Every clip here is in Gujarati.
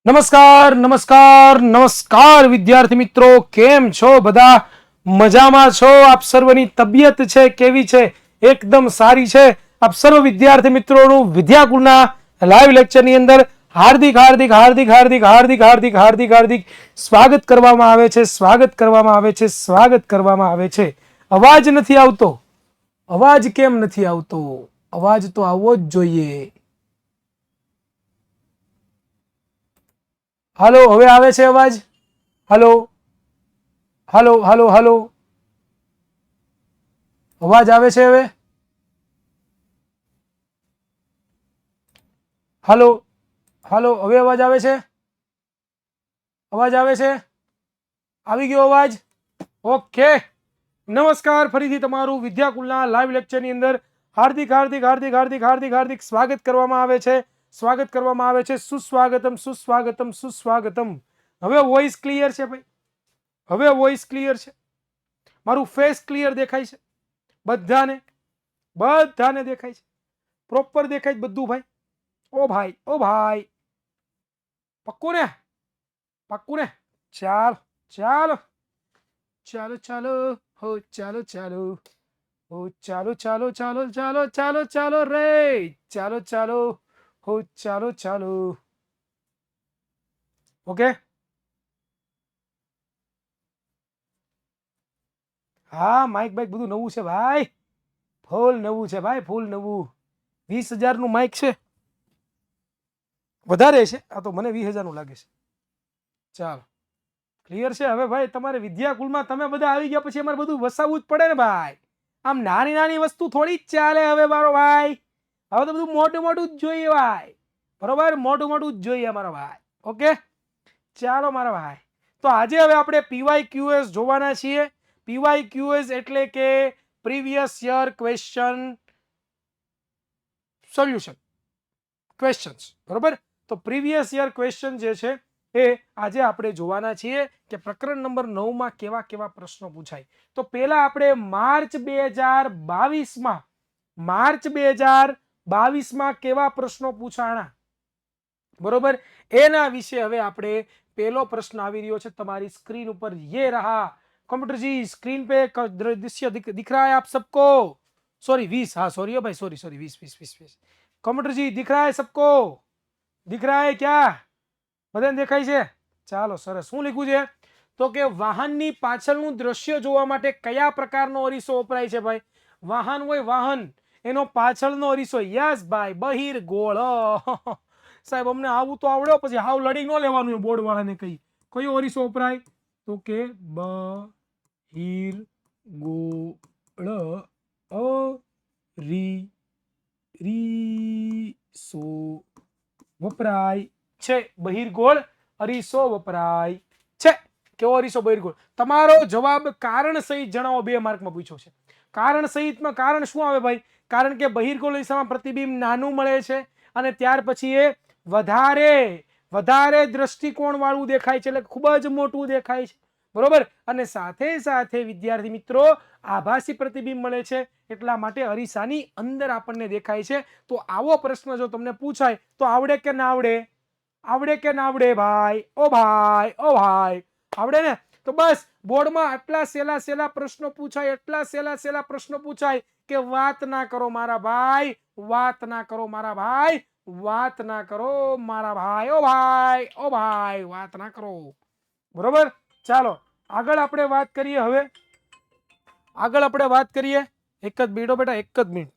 નમસ્કાર નમસ્કાર નમસ્કાર વિદ્યાર્થી મિત્રો, કેમ છો? બધા મજામાં છો? આપ સર્વની તબિયત છે કેવી છે? એકદમ સારી છે. આપ સર્વ વિદ્યાર્થી મિત્રોનું વિદ્યાકુલના લાઈવ લેક્ચરની અંદર હાર્દિક હાર્દિક હાર્દિક હાર્દિક હાર્દિક હાર્દિક હાર્દિક હાર્દિક સ્વાગત કરવામાં આવે છે. સ્વાગત કરવામાં આવે છે. સ્વાગત કરવામાં આવે છે. અવાજ નથી આવતો? અવાજ કેમ નથી આવતો? અવાજ તો આવવો જ જોઈએ. હાલો, હવે આવે છે અવાજ? હાલો હાલો હાલો હાલો, અવાજ આવે છે હવે? હાલો હાલો, હવે અવાજ આવે છે? અવાજ આવે છે? આવી ગયો અવાજ? ઓકે. નમસ્કાર, ફરીથી તમારું વિદ્યાકુલના લાઈવ લેક્ચરની અંદર હાર્દિક હાર્દિક હાર્દિક હાર્દિક હાર્દિક હાર્દિક સ્વાગત કરવામાં આવે છે. સ્વાગત કરવામાં આવે છે. સુસ્વાગતમ સુસ્વાગતમ સુસ્વાગતમ. હવે વોઇસ ક્લિયર છે ભાઈ? હવે વોઇસ ક્લિયર છે? મારું ફેસ ક્લિયર દેખાય છે? બધાને બધાને દેખાય છે? પ્રોપર દેખાય છે બધું ભાઈ? ઓ ભાઈ, ઓ ભાઈ, પક્કું ને? પક્કું ને? ચાલો ચાલો ચાલો ચાલો હો, ચાલો ચાલો હો, ચાલો ચાલો ચાલો ચાલો ચાલો ચાલો રે, ચાલો ચાલો હો, ચાલો ચાલો. ઓકે. હા, માઇક બાઇક બધું નવું છે ભાઈ, ફૂલ નવું છે ભાઈ, ફૂલ નવું. 20,000 નું માઇક છે, વધારે છે આ તો, મને 20,000 નું લાગે છે. ચાલો, ક્લિયર છે હવે ભાઈ? તમારે વિદ્યાકુલમાં તમે બધા આવી ગયા પછી અમારે બધું વસાવવું જ પડે ને ભાઈ. આમ નાની નાની વસ્તુ થોડી જ ચાલે હવે મારો ભાઈ. હવે તો બધું મોટું મોટું જ જોઈએ ભાઈ, બરોબર? મોટું મોટું જ જોઈએ અમારા ભાઈ. ઓકે, ચાલો મારા ભાઈ. તો આજે હવે આપણે PYQs જોવાના છીએ. PYQs એટલે કે previous year question solution questions, બરોબર? તો પ્રીવિયસ યર ક્વેશ્ચન જે છે એ આજે આપણે જોવાના છીએ કે પ્રકરણ નંબર 9 માં કેવા કેવા પ્રશ્નો પૂછાય. તો પહેલા આપણે માર્ચ 2022 માં કેવા પ્રશ્નો પૂછાણા, બરોબર? એના વિશે હવે આપણે પહેલો પ્રશ્ન આવી રહ્યો છે તમારી સ્ક્રીન ઉપર. ये रहा कंप्यूटर जी, स्क्रीन पे दृश्य दिख रहा है आप सबको? सॉरी 20, हाँ सॉरी है भाई, सॉरी सॉरी 20. कंप्यूटर जी दिख रहा है सबको? दिख रहा है क्या? બધાને દેખાય છે? ચાલો સરસ. શું લખ્યું છે? તો કે વાહનની પાછળનું દ્રશ્ય જોવા માટે કયા પ્રકારનો અરીસો વપરાય છે ભાઈ? વાહન હોય, વાહન, એનો પાછળનો અરીસો. યસ ભાઈ, બહિર ગોળ. સાહેબ અમને આવું તો આવડ્યો, પછી હાવ લડી ન લેવાનું બોર્ડ વાળાને કઈ. કયો અરીસો વપરાય? તો કે બહિર ગોળ અરીસો વપરાય છે. બહિર્ગોળ અરીસો વપરાય છે. કેવો અરીસો? બહિર્ગોળ. તમારો જવાબ કારણ સહિત જણાવો. 2 માર્કમાં પૂછ્યો છે. કારણ સહિતમાં કારણ શું આવે ભાઈ? કારણ કે બહિર્ગોળ અરીસામાં પ્રતિબિંબ નાનું મળે છે અને ત્યાર પછી એ વધારે દ્રષ્ટિકોણ વાળું દેખાય છે, એટલે ખૂબ જ મોટું દેખાય છે, બરોબર? અને સાથે સાથે વિદ્યાર્થી મિત્રો આભાસી પ્રતિબિંબ મળે છે, એટલા માટે અરીસાની અંદર આપણને દેખાય છે. તો આવો પ્રશ્ન જો તમને પૂછાય તો આવડે કે ના આવડે? આવડે કે ના આવડે ભાઈ? ઓ ભાઈ, ઓ ભાઈ, આવડે ને? તો બસ બોર્ડમાં આટલા સેલા પ્રશ્નો પૂછાય, એટલા સેલા પ્રશ્નો પૂછાય કે વાત ના કરો મારા ભાઈ, વાત ના કરો મારા ભાઈ, વાત ના કરો મારા ભાઈ. ઓ ભાઈ, ઓ ભાઈ, વાત ના કરો, બરોબર? ચાલો આગળ આપણે વાત કરીએ. હવે આગળ આપણે વાત કરીએ. એક જ મિનિટ બેટા, એક જ મિનિટ.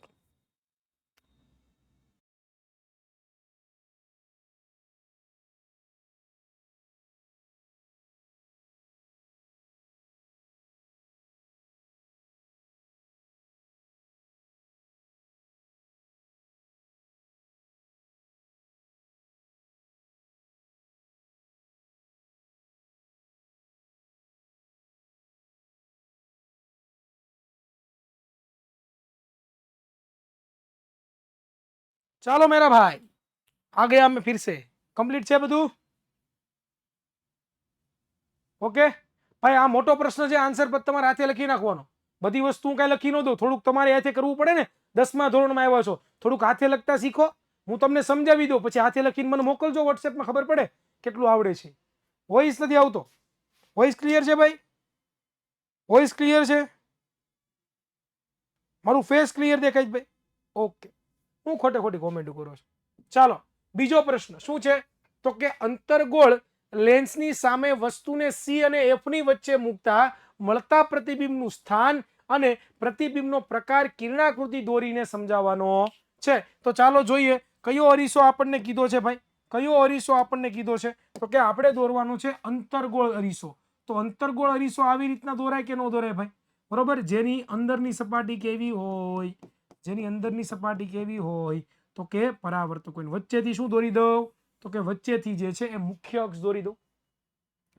ચાલો मेरा भाई, आ गया मैं फिर से. कंप्लीट છે બધું? ઓકે ભાઈ, આ મોટો પ્રશ્ન છે, આન્સર પર તમારે હાથે લખી નાખવાનો. બધી વસ્તુ કઈ લખી ન દો, થોડુંક તમારે હાથે કરવું પડે ને. 10મા ધોરણમાં આવ્યા છો, થોડુંક હાથે લખતા શીખો. હું તમને સમજાવી દઉં, પછી હાથે લખીને મને મોકલજો વોટ્સએપમાં, ખબર પડે કેટલું આવડે છે. વોઇસ નથી આવતો. વોઇસ ક્લિયર છે ભાઈ? વોઇસ ક્લિયર છે? મારું ફેસ ક્લિયર દેખાય છે ભાઈ? ઓકે. હું ખોટે ખોટી કોમેન્ટ કરો છો. ચાલો બીજો પ્રશ્ન શું છે? તો કે અંતર્ગોળ લેન્સની સામે વસ્તુને સી અને એફ ની વચ્ચે મૂકતા મળતા પ્રતિબિંબનું સ્થાન અને પ્રતિબિંબનો પ્રકાર કિરણાકૃતિ દોરીને સમજાવવાનો છે. તો ચાલો જોઈએ કયો અરીસો આપણને કીધો છે ભાઈ. કયો અરીસો આપણને કીધો છે? તો કે આપણે દોરવાનો છે અંતર્ગોળ અરીસો. તો અંતર્ગોળ અરીસો આવી રીતના દોરાય કે ન દોરાય ભાઈ? બરોબર. જેની અંદરની સપાટી કેવી હોય? જેની અંદરની સપાટી કેવી હોય? તો કે પરાવર્તક હોય. વચ્ચેથી શું દોરી દઉં? તો કે વચ્ચેથી જે છે એ મુખ્ય અક્ષ દોરી દઉં.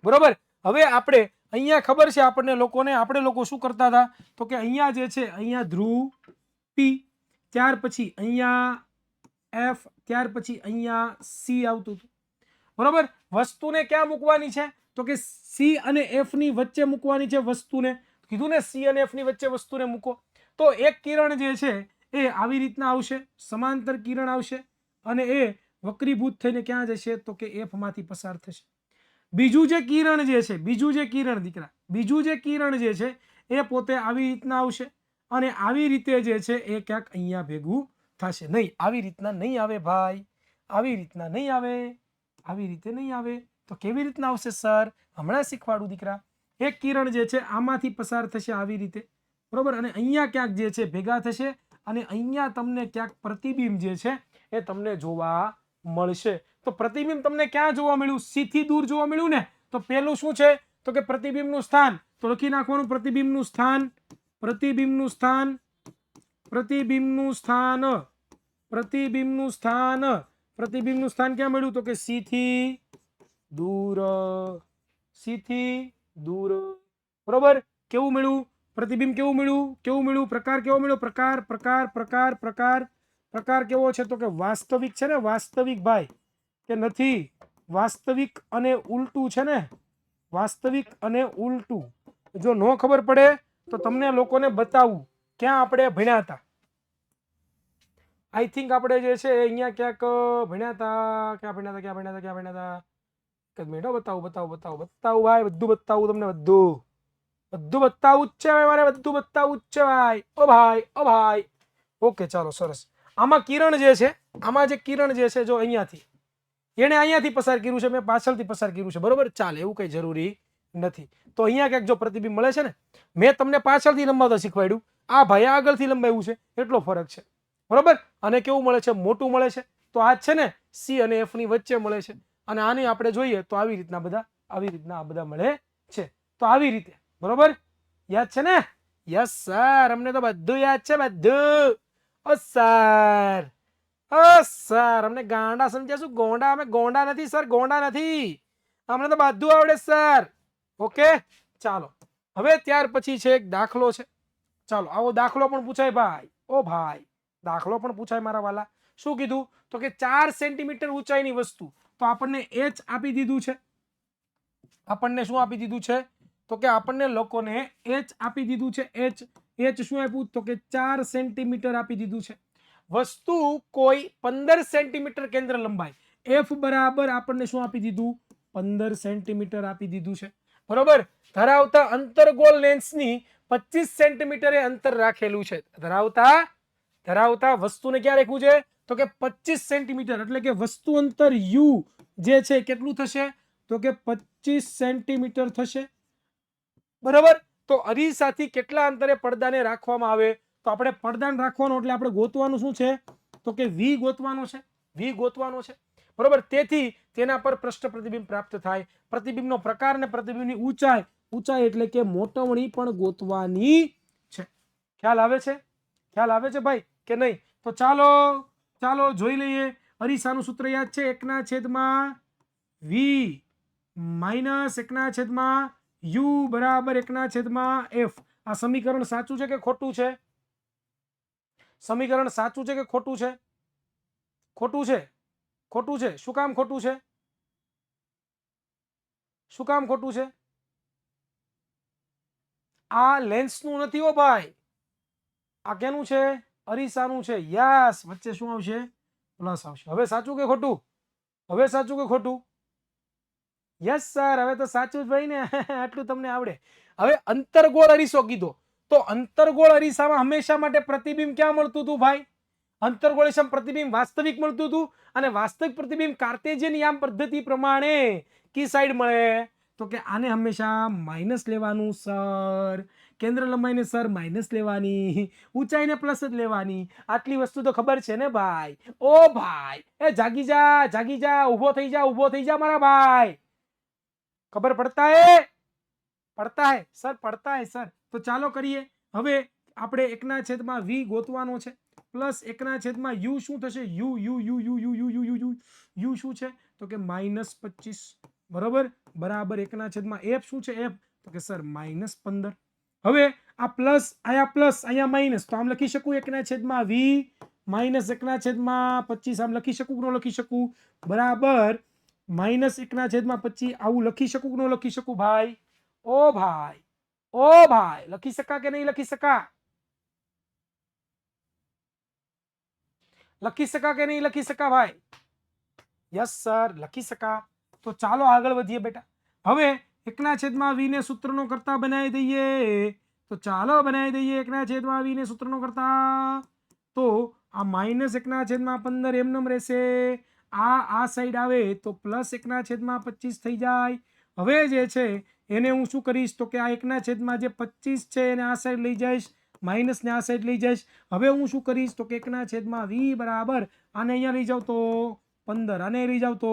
બરોબર. હવે આપણે અહીંયા ખબર છે આપણને લોકોને, આપણે લોકો શું કરતા હતા? તો કે અહીંયા જે છે અહીંયા ધ્રુવ પી, ત્યાર પછી અહીંયા એફ, ત્યાર પછી અહીંયા સી આવતું હતું. બરોબર. વસ્તુને ક્યાં મૂકવાની છે? તો કે સી અને એફ ની વચ્ચે મૂકવાની છે વસ્તુને. કીધું ને સી અને એફ ની વચ્ચે વસ્તુને મૂકો. તો એક કિરણ જે છે એ આવી રીતના આવશે, સમાંતર કિરણ આવશે અને એ વક્રીભૂત થઈને ક્યાં જશે? તો કે એફ માંથી પસાર થશે. બીજું જે કિરણ જે છે, બીજું જે કિરણ દીકરા, બીજું જે કિરણ જે છે એ પોતે આવી રીતના આવશે અને આવી રીતે જે છે એ ક્યાંક અહીંયા ભેગું થશે. નહીં, આવી રીતના નહીં આવે ભાઈ, આવી રીતના નહીં આવે, આવી રીતે નહીં આવે. તો કેવી રીતના આવશે સર? હમણાં શીખવાડું દીકરા. એક કિરણ જે છે આમાંથી પસાર થશે આવી રીતે, બરોબર, અને અહીંયા ક્યાંક જે છે ભેગા થશે અને અહીંયા તમને ક્યાંક પ્રતિબિંબ જે છે એ તમને જોવા મળશે. તો પ્રતિબિંબ તમને ક્યાં જોવા મળ્યું? સી થી દૂર જોવા મળ્યું ને. તો પહેલું શું છે? તો કે પ્રતિબિંબનું સ્થાન. તો લખી નાખવાનું પ્રતિબિંબનું સ્થાન, પ્રતિબિંબનું સ્થાન, પ્રતિબિંબનું સ્થાન, પ્રતિબિંબનું સ્થાન. પ્રતિબિંબનું સ્થાન ક્યાં મળ્યું? તો કે સી થી દૂર, સી થી દૂર. બરોબર. કેવું મળ્યું? પ્રતિબિંબ કેવું મળ્યું? કેવું મળ્યું? પ્રકાર કેવો મળ્યો? પ્રકાર, પ્રકાર, પ્રકાર, પ્રકાર. પ્રકાર કેવો છે? તો કે વાસ્તવિક છે ને, વાસ્તવિક ભાઈ, કે નથી? વાસ્તવિક અને ઉલટું છે ને, વાસ્તવિક અને ઉલટું. જો ન ખબર પડે તો તમને લોકોને બતાવું ક્યાં આપણે ભણ્યા હતા. આઈ થિંક આપણે જે છે અહીંયા ક્યાંક ભણ્યા હતા. ક્યાં ભણ્યા હતા? ક્યાં ભણ્યા હતા? ક્યાં ભણ્યા હતા? એક મિનિટ, બતાવું બતાવું બતાવું બતાવું ભાઈ, બધું બતાવું તમને, બધું બધું બતાવું જ છે ભાઈ, મારે બધું બતાવું જ છે ભાઈ. ઓ ભાઈ, ઓ ભાઈ. ઓકે, ચાલો, સરસ. આમાં કિરણ જે છે, આમાં જે કિરણ જે છે જો અહીંયાથી, એને અહીંયાથી પસાર કર્યું છે, મેં પાછળથી પસાર કર્યું છે. બરોબર, ચાલે, એવું કઈ જરૂરી નથી. તો અહીંયા ક્યાંક જો પ્રતિબિંબ મળે છે ને, મેં તમને પાછળથી લંબાવતા શીખવાડ્યું, આ ભાઈ આગળથી લંબાવ્યું છે, એટલો ફરક છે. બરોબર. અને કેવું મળે છે? મોટું મળે છે. તો આ છે ને સી અને એફ ની વચ્ચે મળે છે. અને આને આપણે જોઈએ તો આવી રીતના બધા, આવી રીતના આ બધા મળે છે. તો આવી રીતે. બરોબર. યાદ છે ને? યસ સર, અમને તો બધું યાદ છે, બધું. ઓ સર, ઓ સર, અમને ગાંડા સમજ્યા? શું ગોંડા? અમે ગોંડા નથી સર, ગોંડા નથી. અમને તો બધું આવડે સર. ઓકે, ચાલો. હવે ત્યાર પછી છે એક દાખલો છે. ચાલો, આવો દાખલો પણ પૂછાય ભાઈ. ઓ ભાઈ, દાખલો પણ પૂછાય મારા વાલા. શું કીધું? તો કે 4 સેન્ટીમીટર ઊંચાઈની વસ્તુ. તો આપણને એચ આપી દીધું છે. આપણને શું આપી દીધું છે? તો કે આપણને લોકોને એચ આપી દીધું છે. એચ, એચ શું આપ્યું? તો કે 4 સેન્ટીમીટર આપી દીધું છે. વસ્તુ કોઈ 15 સેન્ટીમીટર કેન્દ્ર લંબાઈ, એફ બરાબર આપણને શું આપી દીધું? 15 સેન્ટીમીટર આપી દીધું છે. બરોબર. ધરાવતા અંતર્ગોળ લેન્સની 25 સેન્ટીમીટરે અંતર રાખેલું છે. ધરાવતા વસ્તુને ક્યાં રાખવું છે? તો કે 25 સેન્ટીમીટર, એટલે કે વસ્તુ અંતર યુ જે છે કેટલું થશે? તો કે 25 સેન્ટીમીટર થશે. બરાબર. તો અરીસાથી કેટલા અંતરે પડદાને રાખવામાં આવે? તો આપણે પડદાને રાખવાનો એટલે આપણે ગોતવાનું શું છે? તો કે વી ગોતવાનો છે, વી ગોતવાનો છે. બરોબર. તેથી તેના પર પૃષ્ઠ પ્રતિબિંબ પ્રાપ્ત થાય. પ્રતિબિંબનો પ્રકાર અને પ્રતિબિંબની ઊંચાઈ, ઊંચાઈ એટલે કે મોટવણી પણ ગોતવાની છે. ખ્યાલ આવે છે? ખ્યાલ આવે છે ભાઈ કે નહીં? તો ચાલો, ચાલો જોઈ લઈએ. અરીસાનું સૂત્ર યાદ છે? 1/v માઇનસ 1/u બરાબર 1/f. આ સમીકરણ સાચું છે કે ખોટું છે? સમીકરણ સાચું છે કે ખોટું છે? ખોટું છે. ખોટું છે. શું કામ ખોટું છે? શું કામ ખોટું છે? આ લેન્સનું નથી હો ભાઈ, આ કેનું છે? અરીસાનું છે. યસ. વચ્ચે શું આવશે? પ્લસ આવશે. હવે સાચું કે ખોટું? હવે સાચું કે ખોટું? યસ સર, હવે તો સાચું જ ભાઈ ને. આટલું તમને આવડે. હવે અંતર્ગોળ અરીસો કીધો, તો અંતર્ગોળ અરીસામાં હંમેશા માટે પ્રતિબિંબ ક્યાં મળતું હતું ભાઈ? અંતર્ગોળ અરીસામાં પ્રતિબિંબ વાસ્તવિક મળતું હતું, અને વાસ્તવિક પ્રતિબિંબ કાર્ટેશિયન યામ પદ્ધતિ પ્રમાણે કી સાઈડ મળે? તો કે આને હંમેશા માઇનસ લેવાનું સર. કેન્દ્ર લંબાઈને સર માઇનસ લેવાની, ઊંચાઈને પ્લસ જ લેવાની. આટલી વસ્તુ તો ખબર છે ને ભાઈ? ઓ ભાઈ, એ જાગી જા, જાગી જા, ઊભો થઈ જા, ઊભો થઈ જા મારા ભાઈ. ખબર પડતા હે? પડતા હે સર, પડતા હે સર. તો ચાલો કરીએ. હવે આપણે 1/v ગોતવાનો છે, પ્લસ 1/u શું થશે? You you you you you you you you you you શું છે? તો કે -25 બરોબર, બરાબર 1/f શું છે? f તો કે સર -15. હવે આ પ્લસ અહીંયા પ્લસ અહીંયા માઇનસ, તો આમ લખી શકું 1/v -1/25 આમ લખી શકું કે ન લખી શકું? બરાબર -1/25 આવું લખી શકું કે ન લખી શકું ભાઈ? ઓ ભાઈ, ઓ ભાઈ, લખી શકા કે નહીં લખી શકા? લખી શકા કે નહીં લખી શકા ભાઈ? યસ સર, લખી શકા. તો ચાલો આગળ વધીએ બેટા. હવે 1/v ને સૂત્રનો કરતા બનાવી દઈએ. તો ચાલો બનાવી દઈએ 1/v ને સૂત્રનો કરતા. તો આ -1/15 એમનેમ રહેશે. આ સાઈડ આવે તો +1/25 થઈ જાય. હવે જે છે એને હું શું કરીશ? તો કે આ 1/25 છે એને આ સાઈડ લઈ જઈશ, માઇનસ ને આ સાઈડ લઈ જઈશ. હવે હું શું કરીશ? તો કે 1/v બરાબર આને અહીંયા લઈ જાવ તો 15, આને લઈ જાવ તો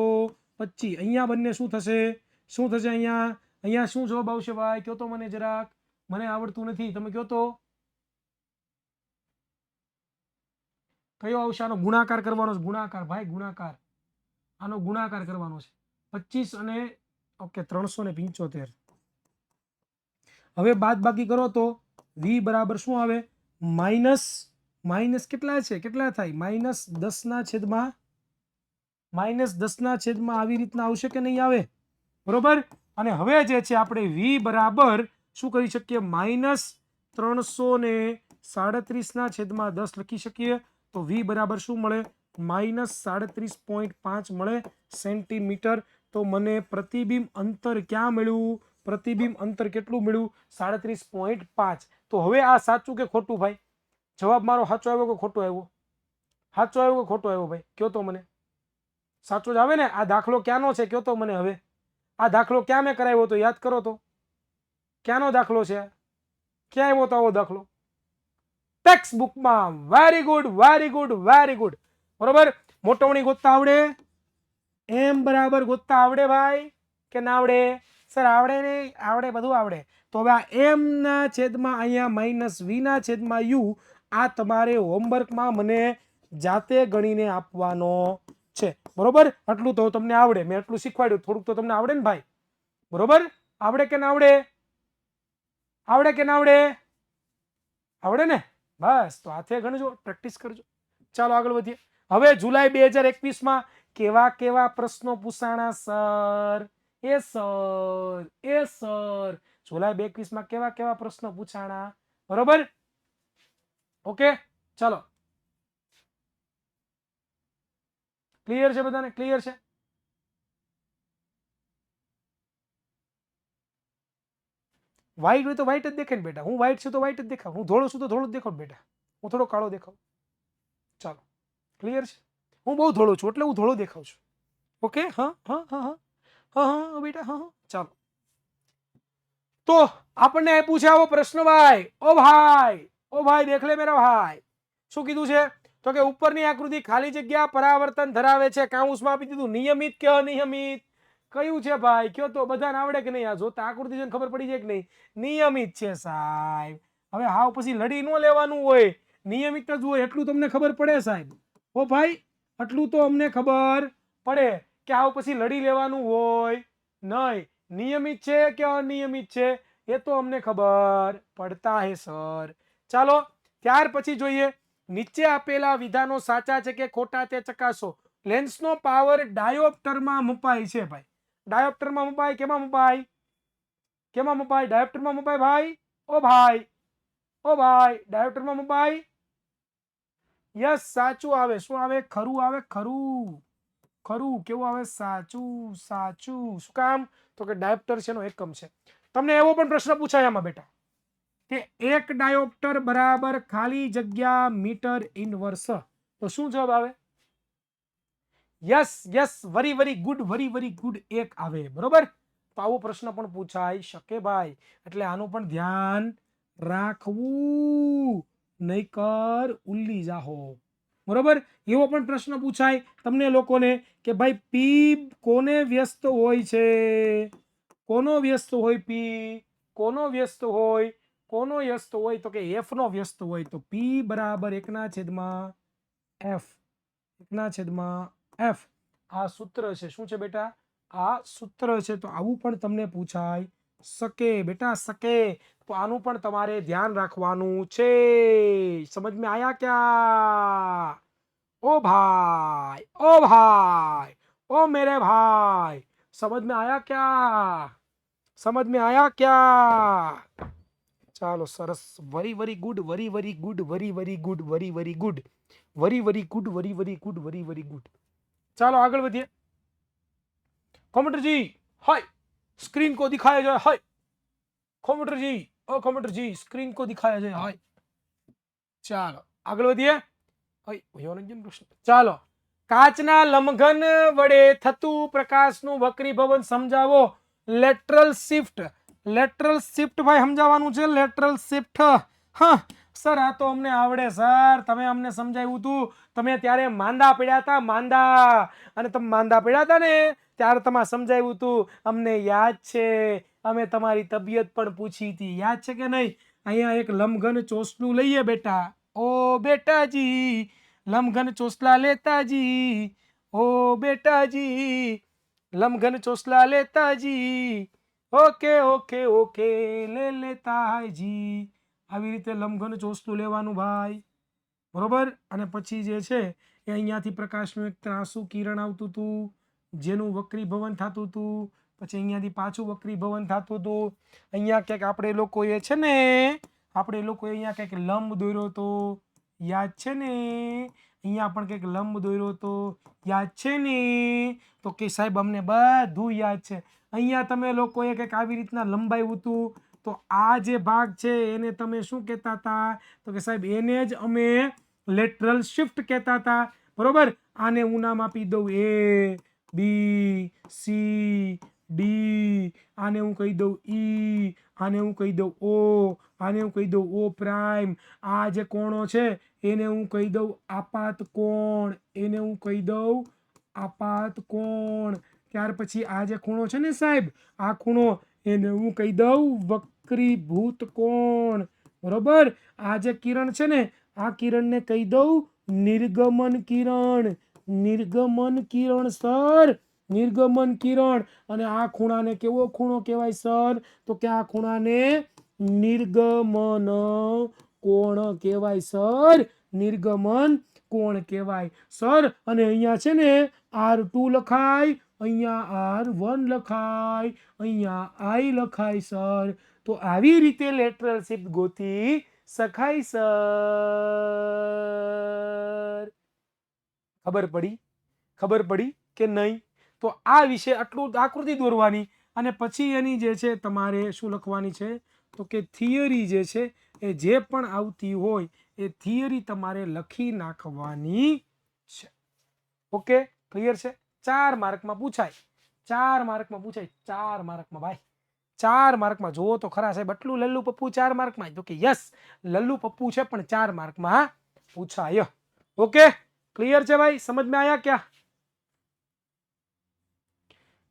25. અહીંયા બંને શું થશે? શું થશે? અહીંયા શું જવાબ આવશે ભાઈ? કયો તો મને જરાક, મને આવડતું નથી, તમે કયો તો. કયો આવશે? આનો ગુણાકાર કરવાનો છે, ગુણાકાર ભાઈ, ગુણાકાર. આનો ગુણાકાર કરવાનો છે 25 અને ઓકે 375. હવે બાદ બાકી કરો તો v બરાબર શું આવે? માઇનસ કેટલા છે? કેટલા થાય? -10/, -10/, આવી રીતના આવશે કે નહીં આવે? બરોબર. અને હવે જે છે આપણે v બરાબર શું કરી શકીએ? -337/10 લખી શકીએ. તો v બરાબર શું મળે? -37.5 મળે સેન્ટીમીટર. તો મને પ્રતિબિંબ અંતર ક્યાં મળ્યું? પ્રતિબિંબ અંતર કેટલું મળ્યું? 37.5. તો હવે આ સાચું કે ખોટું ભાઈ? જવાબ મારો સાચો આવ્યો કે ખોટો આવ્યો? સાચો આવ્યો કે ખોટો આવ્યો ભાઈ? કયો તો મને. સાચો જ આવે ને? આ દાખલો ક્યાંનો છે? કયો તો મને. હવે આ દાખલો ક્યાં મેં કરાવ્યો તો? યાદ કરો તો. ક્યાંનો દાખલો છે? ક્યાં આવ્યો તો આવો દાખલો? ટેક્સ્ટ બુકમાં. Very good, very good, very good. બરોબર. મોટવણી ગોતતા આવડે? એમ બરાબર ગોતતા આવડે ભાઈ કે ના આવડે? સર આવડે નહીં? આવડે, બધું આવડે. તો હવે આ m ના છેદમાં અહીંયા -v ના છેદમાં u આ તમારે હોમવર્કમાં મને જાતે ગણીને આપવાનો છે. બરોબર. આટલું તો તમને આવડે, મેં આટલું શીખવાડ્યું, થોડુંક તો તમને આવડે ને ભાઈ? બરોબર. આવડે કે ના આવડે? આવડે કે ના આવડે? આવડે ને? બસ તો હાથે ગણજો, પ્રેક્ટિસ કરજો. ચાલો આગળ વધીએ. હવે જુલાઈ 2021 કેવા કેવા પ્રશ્નો પૂછાણા સર? સર જુલાઈ 2021 કેવા કેવા પ્રશ્નો પૂછાણા? બરોબર. ઓકે ચાલો. ક્લિયર છે બધાને? ક્લિયર છે? વ્હાઈટ હોય તો વ્હાઈટ જ દેખાય ને બેટા. હું વ્હાઈટ છું તો વ્હાઈટ જ દેખાવ, હું ધોળો છું તો ધોળો જ દેખાવ બેટા. હું થોડો કાળો દેખાવ. ચાલો ક્લિયર છે? હું બહુ ધોળો છું એટલે હું ધોળો દેખાવ છું. ઓકે. હા હા હા હા હા હા બેટા. હા હા ચાલો. તો આપણને આપ્યું છે આવો પ્રશ્ન ભાઈ. ઓ ભાઈ, ઓ ભાઈ દેખ લે મેરા ભાઈ. શું કીધું છે? તો કે ઉપરની આકૃતિ ખાલી જગ્યા પરાવર્તન ધરાવે છે. કાઉન્સમાં આપી દીધું નિયમિત કે અનિયમિત. કયું છે ભાઈ? કયો તો. બધાને આવડે કે નહીં? આ જોતા આકૃતિ જોઈને ખબર પડી જાય કે નહીં? નિયમિત છે સાહેબ. હવે હાવ પછી લડી ન લેવાનું હોય, નિયમિત જ હોય એટલું તમને ખબર પડે સાહેબ. ઓ ભાઈ, આટલું તો અમને ખબર પડે કે આવ પછી લડી લેવાનું હોય નહીં. નિયમિત છે કે અનિયમિત છે એ તો અમને ખબર પડતા હે સર. ચાલો ત્યાર પછી જોઈએ નીચે આપેલા વિધાનો સાચા છે કે ખોટા તે ચકાસો. લેન્સનો પાવર ડાયોપ્ટરમાં મપાય છે ભાઈ. ડાયોપ્ટરમાં મપાય. કેમાં મપાય? કેમાં મપાય? ડાયોપ્ટરમાં મપાય ભાઈ. ઓ ભાઈ, ઓ ભાઈ, ડાયોપ્ટરમાં મપાય. યસ સાચું આવે. શું આવે? ખરું આવે. ખરું. ખરું કેવું આવે? સાચું. સાચું. શું કામ? તો કે ડાયોપ્ટર છે એનો એકમ છે. તમને એવો પણ પ્રશ્ન પૂછાય આમાં બેટા કે એક ડાયોપ્ટર બરાબર ખાલી જગ્યા મીટર ઇનવર્સ. તો શું જવાબ આવે? Yes yes, very very good, very very good, એક આવે. બરોબર. તો આવો પ્રશ્ન પણ પૂછાઈ શકે ભાઈ. એટલે આનું પણ ધ્યાન રાખવું, નહીકર ઉલ્લી જાહો. બરોબર. એવો પણ પ્રશ્ન પૂછાય તમને લોકોને કે ભાઈ પી કોને વ્યસ્ત હોય છે? કોનો વ્યસ્ત હોય પી? કોનો વ્યસ્ત હોય? કોનો વ્યસ્ત હોય? તો કે એફ નો વ્યસ્ત હોય. તો પી બરાબર 1/f. 1/f. આ સૂત્ર છે. શું છે બેટા? આ સૂત્ર છે. તો આવું પણ તમને પૂછાય શકે બેટા, શકે. તો આનું પણ તમારે ધ્યાન રાખવાનું છે. સમજ में आया क्या? ओ भाई, ओ भाई, ओ मेरे भाई, समझ में आया क्या? समझ में आया क्या? ચાલો સરસ, very very good, very very good, very very good, very very good, very very good, very very good, very very good. ચાલો આગળ વધીએ. कंप्यूटर जी हाय, स्क्रीन को दिखाया जाए हाय. कंप्यूटर जी, ओ कंप्यूटर जी, स्क्रीन को दिखाया जाए हाय. ચાલો આગળ વધીએ. ચાલો, કાચના લંબઘન વડે થતું પ્રકાશનું વક્રીભવન સમજાવો. Lateral shift. લેટરલ શિફ્ટ ભાઈ સમજાવવાનું છે. Lateral shift. હા સર, આ તો અમને આવડે સર, તમે અમને સમજાવ્યું હતું. તમે ત્યારે માંદા પડ્યા હતા, માંદા. અને તમે માંદા પડ્યા હતા ને ત્યારે તમે સમજાવ્યું હતું, અમને યાદ છે. અમે તમારી તબિયત પણ પૂછી હતી, યાદ છે કે નહીં? અહીંયા એક લંબઘન ચોસલું લઈએ બેટા. ओ बेटा जी, लमघन चोसला लेता जी. ओ बेटा जी, लमघन चोसला लेता जी. ओके ओके ओके, ले लेता है જી. આવી રીતે લંબઘન ચોસલું લેવાનું ભાઈ. બરોબર. અને પછી જે છે એ અહીંયાથી પ્રકાશનું એક ત્રાસુ કિરણ આવતું હતું, જેનું વક્રીભવન થતું હતું. પછી અહીંયાથી પાછું વક્રીભવન થતું હતું. અહીંયા ક્યાંક આપણે લોકોએ છે ને, આપણે લોકોએ અહીંયા કંઈક લંબ દોર્યો તો, યાદ છે ને? અહીંયા પણ કંઈક લંબ દોર્યો તો, યાદ છે ને? તો કે સાહેબ અમને બધું યાદ છે. અહીંયા તમે લોકોએ કંઈક આવી રીતના લંબાવ્યું હતું. તો આ જે ભાગ છે એને તમે શું કહેતા હતા? તો કે સાહેબ એને જ અમે લેટરલ શિફ્ટ કહેતા હતા. બરોબર. આને હું નામ આપી દઉં એ, બી, સી, ડી. આને હું કહી દઉં ઈ. આને હું કહી દઉં ઓ. આને હું કહી દઉં ઓ પ્રાઇમ. આ જે કોણો છે એને હું કહી દઉં આપાત કોણ. એને હું કહી દઉં આપાત કોણ. ત્યાર પછી આ જે ખૂણો છે ને સાહેબ, આ ખૂણો, એને હું કહી દઉં વક્રીભૂત કોણ. બરોબર. આ જે કિરણ છે ને, આ કિરણને કહી દઉં નિર્ગમન કિરણ. નિર્ગમન કિરણ સર, નિર્ગમન કિરણ. અને આ ખૂણાને કેવો ખૂણો કહેવાય સર? તો કે આ ખૂણાને નિર્ગમન કોણ કહેવાય સર. નિર્ગમન કોણ કહેવાય સર. અને અહીંયા છે ને R2 લખાય, અહીંયા R1 લખાય, અહીંયા I લખાય સર. તો આવી રીતે લેટરલ શિફ્ટ ગોતી શકાય સર. ખબર પડી? ખબર પડી કે નહીં? તો આ વિશે આટલું આકૃતિ દોરવાની, અને પછી એની જે છે તમારે શું લખવાની છે? તો કે થિયરી જે છે એ જે પણ આવતી હોય એ થિયરી તમારે લખી નાખવાની છે. ઓકે, ક્લિયર છે? 4 માર્કમાં પૂછાય. 4 માર્કમાં પૂછાય. 4 માર્કમાં ભાઈ. 4 માર્કમાં. જુઓ તો ખરા સાહેબ, આટલું લલ્લુ પપ્પુ 4 માર્કમાં? તો કે યસ, લલ્લુ પપ્પુ છે પણ 4 માર્કમાં પૂછાય. ઓકે, ક્લિયર છે ભાઈ? સમજ में आया क्या?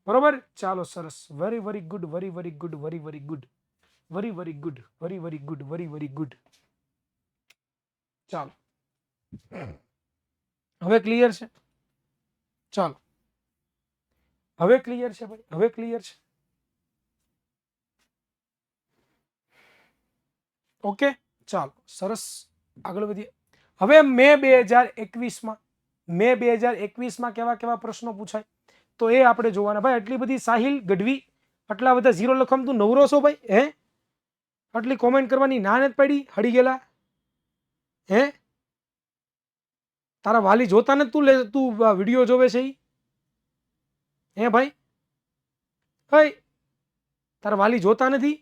બરોબર. ચાલો સરસ, very very good, very very good, very very good, very very good, very very good, very very good. ચાલો હવે ક્લિયર છે? ચાલો હવે ક્લિયર છે ભાઈ, હવે ક્લિયર છે. ઓકે, ચાલો સરસ, આગળ વધીએ. હવે મે 2021માં, મે 2021માં કેવા કેવા પ્રશ્નો પૂછાય તો એ આપણે જોવાના ભાઈ. આટલી બધી સાહિલ ગઢવી, આટલા બધા ઝીરો લખમ, તું નવરો છો ભાઈ? હે, આટલી કોમેન્ટ કરવાની ના નથી પડી? હડી ગયેલા હે? તારા વાલી જોતા ને તું વિડીયો જોવે છે હે ભાઈ? હઈ, તારા વાલી જોતા નથી?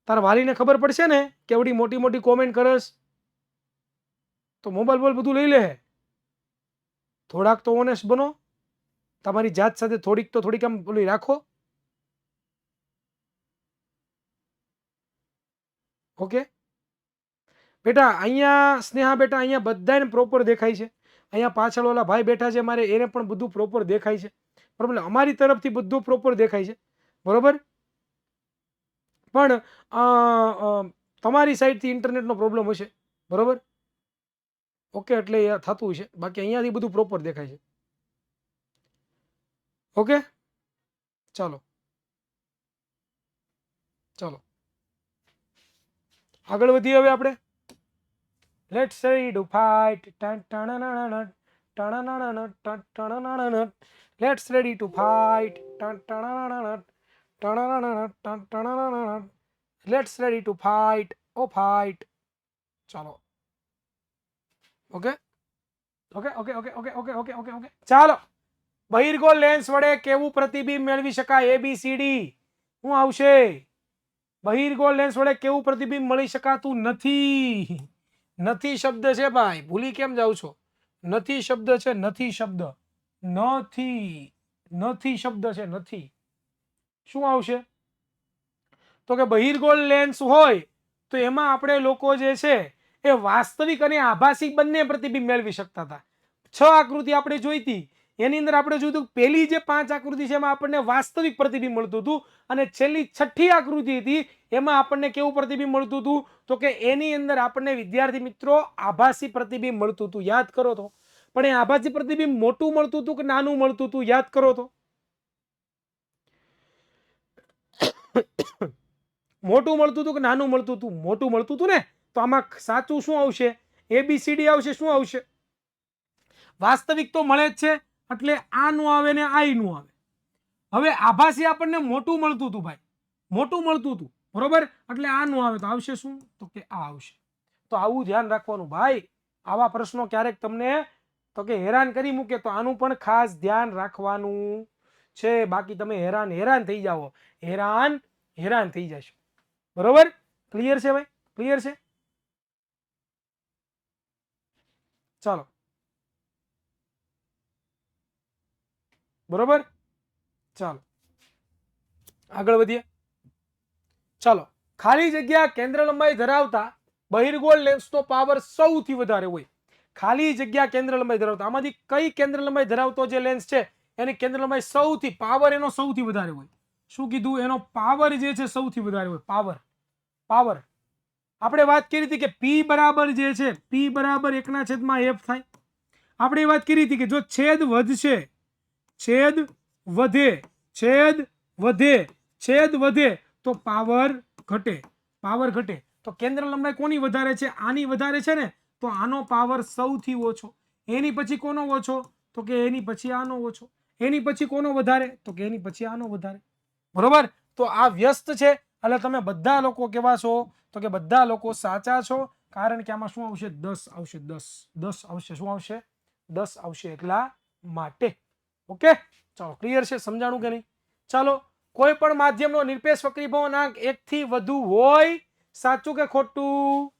તારા વાલીને ખબર પડશે ને કેવડી મોટી મોટી કોમેન્ટ કરસ તો મોબાઈલ બોલ બધું લઈ લે. થોડાક તો ઓનેસ્ટ બનો, તમારી જાત સાથે થોડીક આમ બોલી રાખો. ઓકે બેટા, અહીંયા સ્નેહા બેટા, અહીંયા બધાને પ્રોપર દેખાય છે. અહીંયા પાછળ ઓલા ભાઈ બેઠા છે મારે, એને પણ બધું પ્રોપર દેખાય છે. બરોબર, અમારી તરફથી બધું પ્રોપર દેખાય છે. બરોબર, પણ તમારી સાઈડથી ઇન્ટરનેટનો પ્રોબ્લેમ હશે. બરોબર, ઓકે, એટલે એ થતું છે. બાકી અહીંયાથી બધું પ્રોપર દેખાય છે. ઓકે, ચાલો ચાલો આગળ વધીએ હવે આપણે. Let's ready to fight. Let's ready to fight. Let's ready to fight. Oh fight. ચાલો, okay okay okay okay okay okay okay okay okay ચાલો. બહિર્ગોળ લેન્સ વડે કેવું પ્રતિબિંબ મેળવી શકાય? ABCD શું આવશે? બહિર્ગોળ લેન્સ વડે કેવું પ્રતિબિંબ મળી શકાતું નથી? નથી શબ્દ છે ભાઈ, ભૂલી કેમ જાવ છો? નથી શબ્દ છે, નથી શબ્દ, નથી શબ્દ છે, નથી. શું આવશે? તો કે બહિર્ગોળ લેન્સ હોય તો એમાં આપણે લોકો જે છે એ વાસ્તવિક અને આભાસી બંને પ્રતિબિંબ મેળવી શકતા હતા. 6 આકૃતિ આપણે જોઈતી, એની અંદર આપણે જોયું પહેલી જે 5 આકૃતિ છે એમાં આપણને વાસ્તવિક પ્રતિબિંબ મળતું હતું, અને છેલ્લી 6ઠ્ઠી આકૃતિ હતી એમાં આપણને કેવું પ્રતિબિંબ મળતું હતું? તો કે એની અંદર આપણને વિદ્યાર્થી મિત્રો આભાસી પ્રતિબિંબ મળતું હતું. યાદ કરો તો. પણ એ આભાસી પ્રતિબિંબ મોટું મળતું હતું કે નાનું મળતું હતું? યાદ કરો તો. મોટું મળતું હતું કે નાનું મળતું હતું? મોટું મળતું હતું ને. તો આમાં સાચું શું આવશે? ABCD આવશે. શું આવશે? વાસ્તવિક તો મળે જ છે, એટલે આ નું આવે ને આ નું આવે. હવે આભાસી આપણને મોટું મળતું હતું ભાઈ, મોટું મળતું હતું. બરોબર, એટલે આ નું આવે તો આવશે શું? તો કે આ આવશે. તો આવું ધ્યાન રાખવાનું ભાઈ. આવા પ્રશ્નો ક્યારેક તમને તો કે હેરાન કરી મૂકે તો આનું પણ ખાસ ધ્યાન રાખવાનું છે. બાકી તમે હેરાન થઈ જાઓ, હેરાન થઈ જશો. બરોબર, ક્લિયર છે ભાઈ? ક્લિયર છે? ચાલો, બરોબર, ચાલો આગળ વધીએ. ચાલો, ખાલી જગ્યા કેન્દ્ર લંબાઈ ધરાવતા બહિર્ગોળ લેન્સનો પાવર સૌથી વધારે હોય. ખાલી જગ્યા કેન્દ્ર લંબાઈ ધરાવતા, આમાંથી કઈ કેન્દ્ર લંબાઈ ધરાવતો જે લેન્સ છે એની કેન્દ્ર લંબાઈ સૌથી, પાવર એનો સૌથી વધારે હોય. શું કીધું? એનો પાવર જે છે સૌથી વધારે હોય. પાવર આપણે વાત કરી હતી કે P બરાબર જે છે, P બરાબર 1/f થાય. આપણે વાત કરી હતી કે જો છેદ વધશે, છેદ વધે તો પાવર ઘટે. પાવર ઘટે તો કેન્દ્ર લંબાઈ કોની વધારે છે? આની વધારે છે ને, તો આનો પાવર સૌથી ઓછો. એની પછી કોનો ઓછો? તો કે એની પછી આનો ઓછો. એની પછી કોનો વધારે? તો કે એની પછી આનો વધારે. બરોબર, તો આ વ્યસ્ત છે એટલે તમે બધા લોકો કેવા છો? તો કે બધા લોકો સાચા છો, કારણ કે આમાં શું આવશે? 10 આવશે. 10 આવશે. શું આવશે? 10 આવશે એટલા માટે. ઓકે, ચાલો ક્લિયર છે? સમજાણું કે નહીં? ચાલો, કોઈ પણ માધ્યમનો નિરપેક્ષ વક્રીભવનાંક 1 થી વધુ હોય. સાચું કે ખોટું?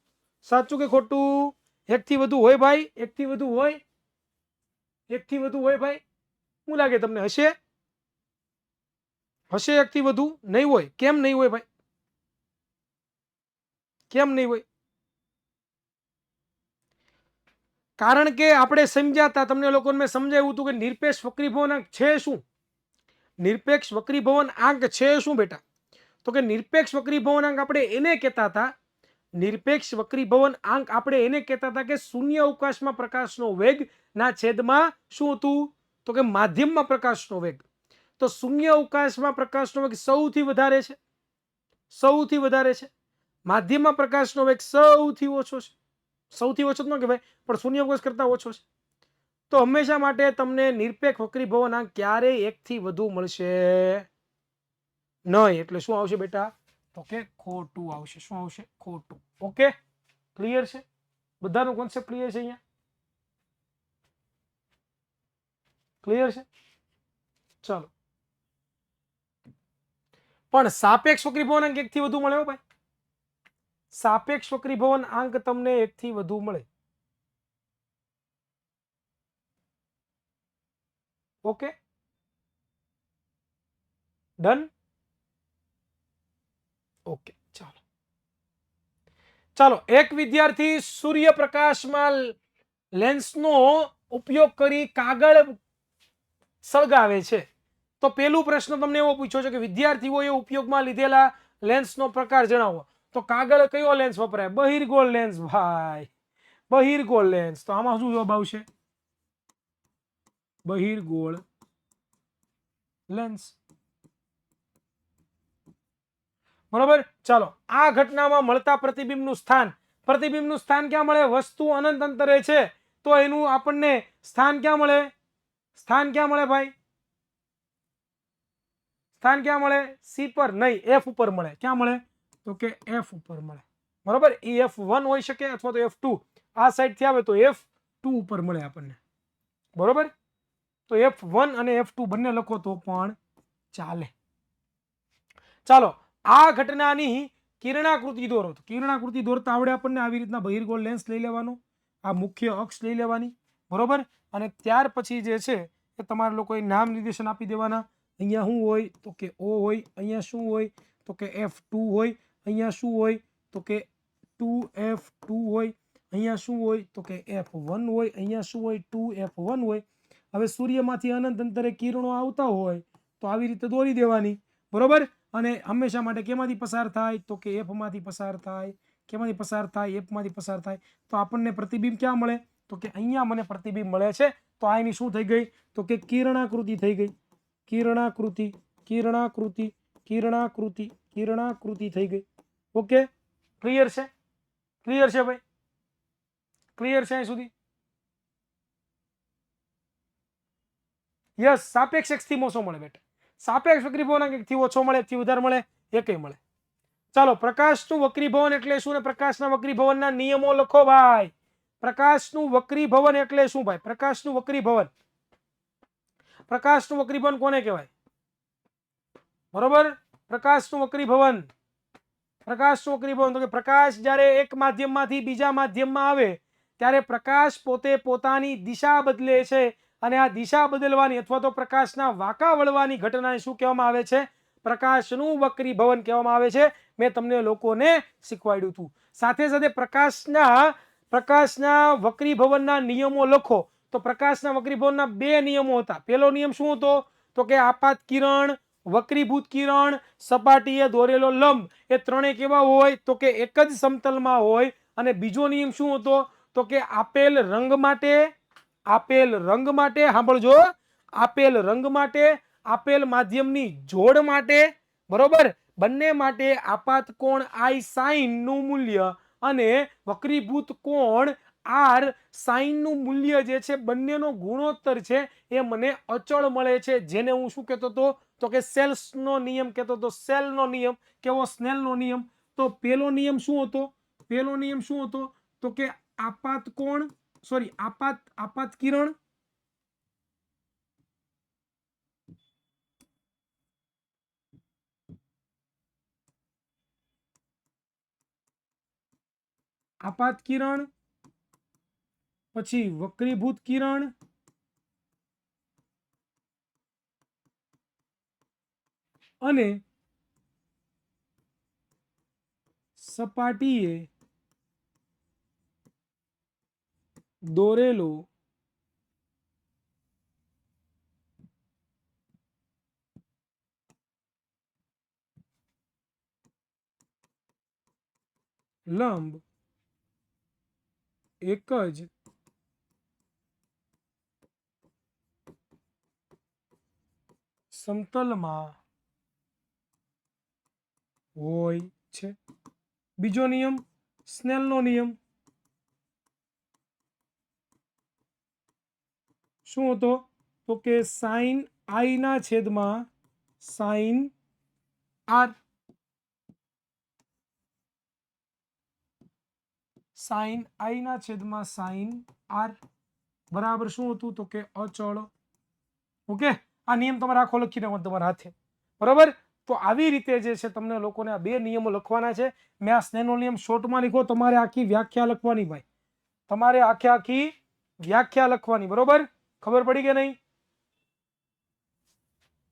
સાચું કે ખોટું? 1 થી વધુ હોય ભાઈ? 1 થી વધુ હોય? 1 થી વધુ હોય ભાઈ? શું લાગે તમને? હશે? 1 થી વધુ નહીં હોય. કેમ નહીં હોય ભાઈ? કેમ નહીં હોય? કારણ કે આપણે સમજ્યા હતા, તમને લોકોને મેં સમજાવ્યું હતું કે નિરપેક્ષ વક્રીભવનાંક છે શું? નિરપેક્ષ વક્રીભવનાંક છે શું બેટા? તો કે નિરપેક્ષ વક્રીભવનાંક આપણે એને કહેતા હતા, નિરપેક્ષ વક્રીભવનાંક આપણે એને કહેતા હતા કે શૂન્ય અવકાશમાં પ્રકાશનો વેગ ના છેદમાં શું હતું? તો કે માધ્યમમાં પ્રકાશનો વેગ. તો શૂન્ય અવકાશમાં પ્રકાશનો વેગ સૌથી વધારે છે, સૌથી વધારે છે. માધ્યમમાં પ્રકાશનો વેગ સૌથી ઓછો છે. સૌથી ઓછો જ ન કહેવાય, પણ શૂન્ય અવકાશ કરતા ઓછો છે. તો હંમેશા માટે તમને નિરપેક્ષ વક્રીભવનાંક ક્યારેય 1 થી વધુ મળશે નહીં. એટલે શું આવશે બેટા? તો કે ખોટું આવશે. શું આવશે? ખોટું. ઓકે, ક્લિયર છે? બધાનો કોન્સેપ્ટ ક્લિયર છે અહીંયા? ક્લિયર છે? ચાલો, પણ સાપેક્ષ વક્રીભવન અંક 1 થી વધુ મળે હો ભાઈ. સાપેક્ષ વક્રીભવન અંક તમને 1 થી વધુ મળે. Okay, done. ઓકે, ચાલો ચાલો. એક વિદ્યાર્થી સૂર્યપ્રકાશમાં લેન્સનો ઉપયોગ કરી કાગળ સળગાવે છે. તો પેલું પ્રશ્ન તમને એવો પૂછ્યો છે કે વિદ્યાર્થીઓએ ઉપયોગમાં લીધેલા લેન્સનો પ્રકાર જણાવો. તો કાગળ કયો લેન્સ વપરાય? બહિર્ગોળ લેન્સ ભાઈ, બહિર્ગોળ લેન્સ. તો આમાં શું જવાબ આવશે? બહિર્ગોળ લેન્સ. બરોબર. ચાલો, આ ઘટનામાં મળતા પ્રતિબિંબનું સ્થાન. પ્રતિબિંબનું સ્થાન ક્યાં મળે? વસ્તુ અનંત અંતરે છે તો એનું આપણને સ્થાન ક્યાં મળે? સ્થાન ક્યાં મળે ભાઈ? સ્થાન ક્યાં મળે? સી પર નહીં, એફ ઉપર મળે. ક્યાં મળે? તો કે એફ ઉપર મળે. બરોબર. એ F1 હોઈ શકે અથવા તો F2. આ સાઈડ થી આવે તો F2 ઉપર મળે આપણને. બરોબર. તો F1 અને F2 બંને લખો તો પણ ચાલે. ચાલો, આ ઘટનાની કિરણાકૃતિ દોરો. તો કિરણાકૃતિ દોરતા આવડે આપણને. આવી રીતના બહિર્ગોળ લેન્સ લઈ લેવાનો, આ મુખ્ય અક્ષ લઈ લેવાની. બરોબર. અને ત્યાર પછી જે છે એ તમારા લોકોએ નામ નિર્દેશન આપી દેવાના. અહીંયા શું હોય? તો કે O હોય. અહીંયા શું હોય? તો કે F2 હોય. અહીંયા શું હોય? તો કે 2F2 હોય. અહીંયા શું હોય? તો કે F1 હોય. અહીંયા શું હોય? 2F1 હોય. હવે સૂર્યમાંથી અનંત અંતરે કિરણો આવતા હોય તો આવી રીતે દોરી દેવાની. બરોબર. અને હંમેશા માટે કેમાંથી પસાર થાય? તો કે F માંથી પસાર થાય. કેમાંથી પસાર થાય? F માંથી પસાર થાય. તો આપણને પ્રતિબિંબ ક્યાં મળે? તો કે અહીંયા મને પ્રતિબિંબ મળે છે. તો આ એની શું થઈ ગઈ? તો કે કિરણાકૃતિ થઈ ગઈ. કિરણાકૃતિ, કિરણાકૃતિ, કિરણાકૃતિ, કિરણાકૃતિ થઈ ગઈ. ઓકે, ક્લિયર છે? ક્લિયર છે ભાઈ? ક્લિયર છે અહીં સુધી? યસ. સાપેક્ષ 1 થી ઓછો મળે બેટા. સાપેક્ષ વક્રીભવન 1 થી ઓછો મળે, 1 થી વધારે મળે, એકેય મળે. ચાલો, પ્રકાશનું વક્રીભવન એટલે શું ને પ્રકાશના વક્રીભવનના નિયમો લખો ભાઈ. પ્રકાશનું વક્રીભવન એટલે શું ભાઈ? પ્રકાશનું વક્રીભવન, પ્રકાશનું વક્રીભવન કોને કહેવાય? બરોબર. પ્રકાશનું વક્રીભવન, પ્રકાશનું વક્રીભવન તો કે પ્રકાશ જ્યારે એક માધ્યમમાંથી બીજા માધ્યમમાં આવે ત્યારે પ્રકાશ પોતે પોતાની દિશા બદલે છે. અને આ દિશા બદલવાની અથવા તો પ્રકાશના વાંકા વળવાની ઘટનાને શું કહેવામાં આવે છે? પ્રકાશનું વક્રીભવન કહેવામાં આવે છે. મેં તમને લોકોને શીખવાડ્યું હતું. સાથે સાથે પ્રકાશના વક્રીભવનના નિયમો લખો. તો પ્રકાશના વક્રીભવનના 2 નિયમો હતા. પહેલો નિયમ શું હતો? તો કે આપાત કિરણ, વક્રીભૂત કિરણ, સપાટીએ દોરેલો લંબ, એ ત્રણે કેવા હોય? તો કે એક જ સમતલમાં હોય. અને બીજો નિયમ શું હતો? તો કે આપેલ રંગ માટે, આપેલ રંગ માટે, સાંભળજો, આપેલ રંગ માટે, આપેલ માધ્યમની જોડ માટે, બરોબર, બંને માટે આપાત કોણ I sin નું મૂલ્ય અને વક્રીભૂત કોણ R sin નું મૂલ્ય જે છે બંનેનો ગુણોત્તર છે એ મને અચળ મળે છે. જેને હું શું કહેતો હતો? તો કે સેલ્સનો નિયમ કહેતો હતો. સેલનો નિયમ. કેવો? સ્નેલનો નિયમ. તો પેલો નિયમ શું હતો? પેલો નિયમ શું હતો? તો કે આપાત કોણ, સોરી, આપાત કિરણ, આપાત કિરણ, પછી વક્રીભૂત કિરણ, અને સપાટીએ દોરેલો લંબ એક જ સમતલમાં હોય છે. બીજો નિયમ, સ્નેલનો નિયમ, શું હતો? તો કે સાઇન I ના છેદમાં સાઇન R, સાઇન I ના છેદમાં સાઇન R બરાબર શું હતું? તો કે અચળ ઓકે, આ નિયમ તમારે આખો લખી નાખવાનો તમારા હાથે, બરોબર. તો આવી રીતે જે છે તમને લોકોને આ 2 નિયમો લખવાના છે. મેં આ સ્નેહનો નિયમ શોર્ટમાં લખ્યો, તમારે આખી વ્યાખ્યા લખવાની ભાઈ, તમારે આખી વ્યાખ્યા લખવાની, બરોબર. ખબર પડી કે નહીં?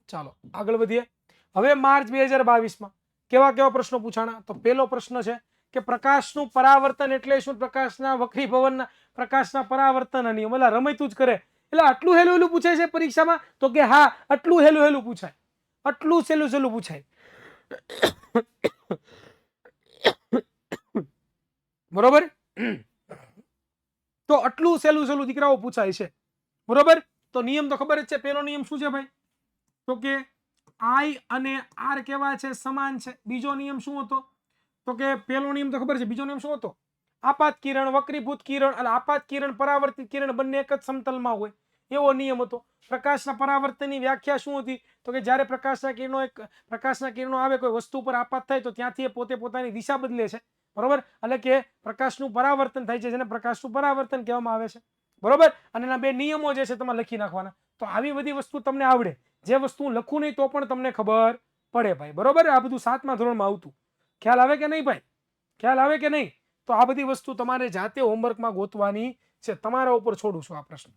ચાલો આગળ વધીએ. હવે માર્ચ 2022 કેવા કેવા પ્રશ્નો પૂછાણા? તો પહેલો પ્રશ્ન છે કે પ્રકાશનું પરાવર્તન એટલે શું? પ્રકાશના વક્રીભવનના પ્રકાશના પરાવર્તન નિયમ. એટલે રમતું જ કરે, એટલે આટલું હેલું પૂછાય છે પરીક્ષામાં? તો કે હા, આટલું હેલું પૂછાય, આટલું સહેલું પૂછાય. બરોબર, તો આટલું સહેલું દીકરાઓ પૂછાય છે, બરોબર. તો નિયમ તો ખબર જ છે. પહેલો નિયમ શું છે ભાઈ? તો કે I અને R કેવા છે? સમાન છે. બીજો નિયમ શું હતો? તો કે પહેલો નિયમ તો ખબર છે, બીજો નિયમ શું હતો? આપાત કિરણ, વક્રીભૂત કિરણ અને આપાત કિરણ, પરાવર્તિત કિરણ બંને એક જ સમતલમાં હોય, એવો નિયમ હતો. પ્રકાશના પરાવર્તનની વ્યાખ્યા શું હતી? તો કે જ્યારે પ્રકાશના કિરણો આવે કોઈ વસ્તુ પર આપાત થાય તો ત્યાંથી પોતે પોતાની દિશા બદલે છે, બરોબર. એટલે કે પ્રકાશનું પરાવર્તન થાય છે, જેને પ્રકાશનું પરાવર્તન કહેવામાં આવે છે, બરોબર. અને એના 2 નિયમો જે છે તમારે લખી નાખવાના. તો આવી બધી વસ્તુ તમને આવડે. જે વસ્તુ લખું નહીં તો પણ તમને ખબર પડે ભાઈ, બરોબર. આ બધું 7મા ધોરણમાં આવતું. ખ્યાલ આવે કે નહીં ભાઈ? ખ્યાલ આવે કે નહીં? તો આ બધી વસ્તુ તમારે જાતે હોમવર્કમાં ગોતવાની છે. તમારા ઉપર છોડું છું આ પ્રશ્ન.